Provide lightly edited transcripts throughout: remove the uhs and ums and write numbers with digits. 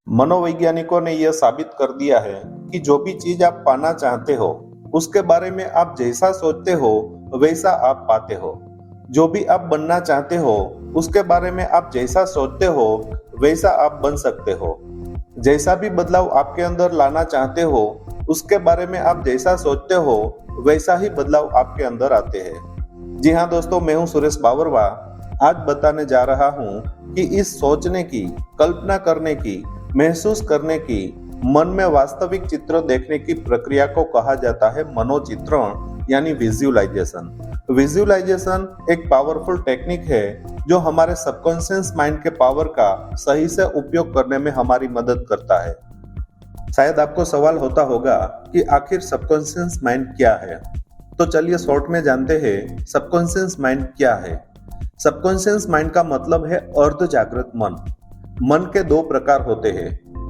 मनोवैज्ञानिकों ने यह साबित कर दिया है कि जो भी चीज आप पाना चाहते हो, उसके बारे में आप जैसा सोचते हो वैसा आप पाते हो। जो भी आप बनना चाहते हो, उसके बारे में आप जैसा सोचते हो वैसा आप बन सकते हो। जैसा भी बदलाव आपके अंदर लाना चाहते हो, उसके बारे में आप जैसा सोचते हो वैसा ही बदलाव आपके अंदर आते हैं। जी हाँ दोस्तों, मैं हूँ सुरेश बावरवा। आज बताने जा रहा हूँ कि इस सोचने की, कल्पना करने की, महसूस करने की, मन में वास्तविक चित्र देखने की प्रक्रिया को कहा जाता है मनोचित्रण यानी विजुअलाइजेशन। विजुअलाइजेशन एक पावरफुल टेक्निक है जो हमारे सबकॉन्शियस माइंड के पावर का सही से उपयोग करने में हमारी मदद करता है। शायद आपको सवाल होता होगा कि आखिर सबकॉन्शियस माइंड क्या है। तो चलिए शॉर्ट में जानते हैं सबकॉन्शियस माइंड क्या है। सबकॉन्शियस माइंड का मतलब है अर्ध जागृत मन। मन के दो प्रकार होते हैं।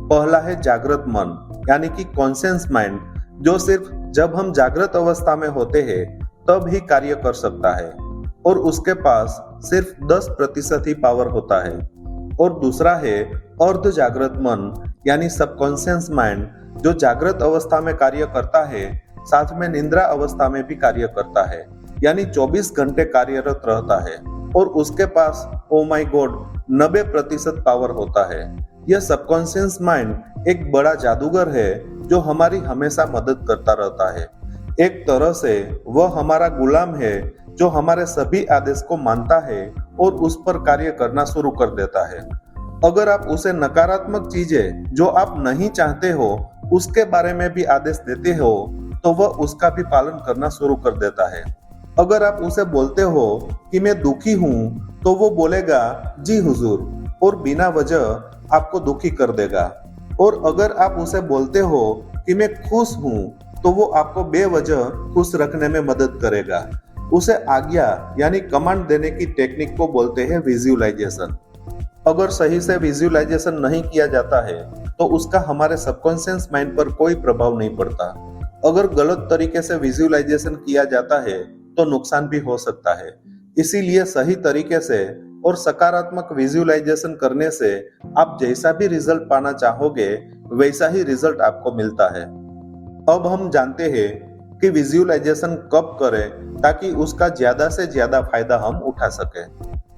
पहला है जागृत मन यानी कि कॉन्शियस माइंड, जो सिर्फ जब हम जागृत अवस्था में होते हैं तब ही कार्य कर सकता है और उसके पास सिर्फ 10% ही पावर होता है। और दूसरा है अर्ध जागृत मन यानी सबकॉन्शियस माइंड, जो जागृत अवस्था में कार्य करता है, साथ में निद्रा अवस्था में भी कार्य करता है, यानी 24 घंटे कार्यरत रहता है और उसके पास ओ माय गॉड 90% पावर होता है। यह सबकॉन्शियस माइंड एक बड़ा जादूगर है जो हमारी हमेशा मदद करता रहता है। एक तरह से वह हमारा गुलाम है जो हमारे सभी आदेश को मानता है और उस पर कार्य करना शुरू कर देता है। अगर आप उसे नकारात्मक चीजें जो आप नहीं चाहते हो उसके बारे में भी आदेश देते हो तो वह उसका भी पालन करना शुरू कर देता है। अगर आप उसे बोलते हो कि मैं दुखी हूँ तो वो बोलेगा जी हुजूर और बिना वजह आपको दुखी कर देगा। और अगर आप उसे बोलते हो कि मैं खुश हूँ तो वो आपको बेवजह खुश रखने में मदद करेगा। उसे आज्ञा यानी कमांड देने की टेक्निक को बोलते हैं विजुअलाइजेशन। अगर सही से विजुअलाइजेशन नहीं किया जाता है तो उसका हमारे सबकॉन्शियस माइंड पर कोई प्रभाव नहीं पड़ता। अगर गलत तरीके से विजुअलाइजेशन किया जाता है तो नुकसान भी हो सकता है। इसीलिए सही तरीके से और सकारात्मक विजुअलाइजेशन करने से आप जैसा भी रिजल्ट पाना चाहोगे वैसा ही रिजल्ट आपको मिलता है। अब हम जानते हैं कि विजुअलाइजेशन कब करें ताकि उसका ज्यादा से ज्यादा फायदा हम उठा सकें।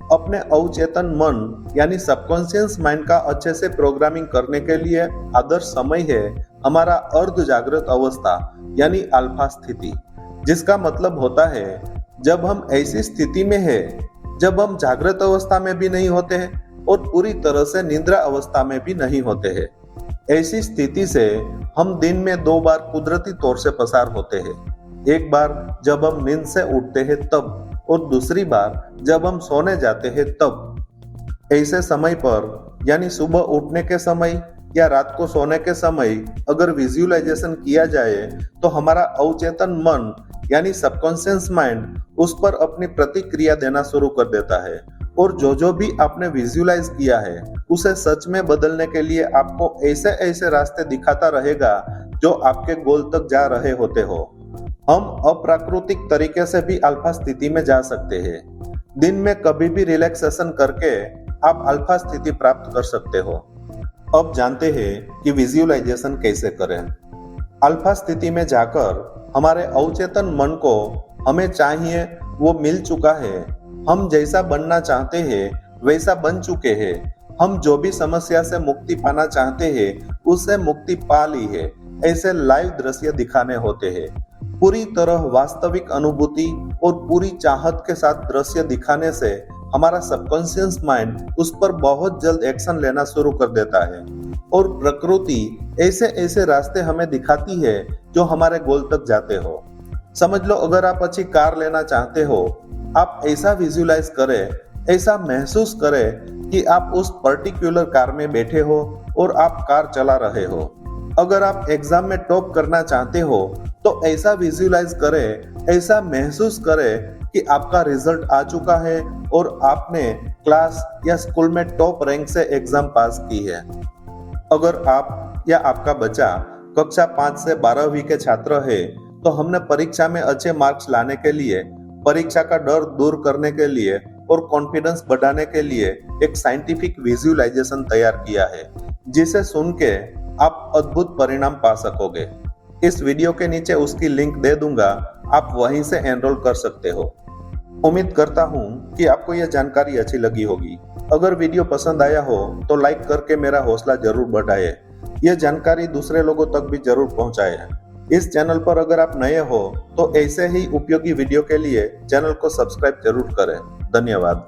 अपने अवचेतन मन यानी सबकॉन्शियस माइंड का अच्छे से प्रोग्रामिंग करने के लिए आदर्श समय है हमारा अर्ध जागृत अवस्था यानी अल्फा स्थिति, जिसका मतलब होता है जब हम ऐसी स्थिति में है जब हम जागृत अवस्था में भी नहीं होते हैं और पूरी तरह से निद्रा अवस्था में भी नहीं होते हैं। ऐसी स्थिति से हम दिन में 2 बार कुदरती तौर से पसार होते हैं। एक बार जब हम नींद से उठते हैं तब, और दूसरी बार जब हम सोने जाते हैं तब। ऐसे समय पर यानी सुबह उठने के समय या रात को सोने के समय अगर विजुअलाइजेशन किया जाए तो हमारा अवचेतन मन यानी सबकॉन्शियस माइंड उस पर अपनी प्रतिक्रिया देना शुरू कर देता है और जो भी आपने विजुअलाइज किया है उसे सच में बदलने के लिए आपको ऐसे ऐसे रास्ते दिखाता रहेगा जो आपके गोल तक जा रहे होते हो। हम अप्राकृतिक तरीके से भी अल्फा स्थिति में जा सकते हैं। दिन में कभी भी रिलैक्सेशन करके आप अल्फा स्थिति प्राप्त कर सकते हो। अब जानते हैं कि विजुअलाइजेशन कैसे करें। अल्फा स्थिति में जाकर हमारे अवचेतन मन को हमें चाहिए वो मिल चुका है। हम जैसा बनना चाहते हैं वैसा बन चुके हैं। हम जो भी समस्या से मुक्ति पाना चाहते हैं उससे मुक्ति पा ली है। ऐसे लाइव दृश्य दिखाने होते हैं। पूरी तरह वास्तविक अनुभूति और पूरी चाहत के साथ दृश्य दिखाने से हमारा सबकॉन्शियस माइंड उस पर बहुत जल्द एक्शन लेना शुरू कर देता है और प्रकृति ऐसे ऐसे रास्ते हमें दिखाती है जो हमारे गोल तक जाते हो। समझ लो, अगर आप अच्छी कार लेना चाहते हो, आप ऐसा विजुअलाइज करें, ऐसा महसूस करें कि आप उस पर्टिकुलर कार में बैठे हो और आप कार चला रहे हो। अगर आप एग्जाम में टॉप करना चाहते हो तो ऐसा विजुअलाइज करें, ऐसा महसूस करें कि आपका रिजल्ट आ चुका है और आपने क्लास या स्कूल में टॉप रैंक से एग्जाम पास की है। अगर आप या आपका बच्चा कक्षा 5 से 12वीं के छात्र है तो हमने परीक्षा में अच्छे मार्क्स लाने के लिए, परीक्षा का डर दूर करने के लिए और कॉन्फिडेंस बढ़ाने के लिए एक साइंटिफिक विजुअलाइजेशन तैयार किया है जिसे सुन के आप अद्भुत परिणाम पा सकोगे। इस वीडियो के नीचे उसकी लिंक दे दूंगा, आप वहीं से एनरोल कर सकते हो। उम्मीद करता हूँ कि आपको यह जानकारी अच्छी लगी होगी। अगर वीडियो पसंद आया हो तो लाइक करके मेरा हौसला जरूर बढ़ाए। यह जानकारी दूसरे लोगों तक भी जरूर पहुंचाए। इस चैनल पर अगर आप नए हो तो ऐसे ही उपयोगी वीडियो के लिए चैनल को सब्सक्राइब जरूर करें। धन्यवाद।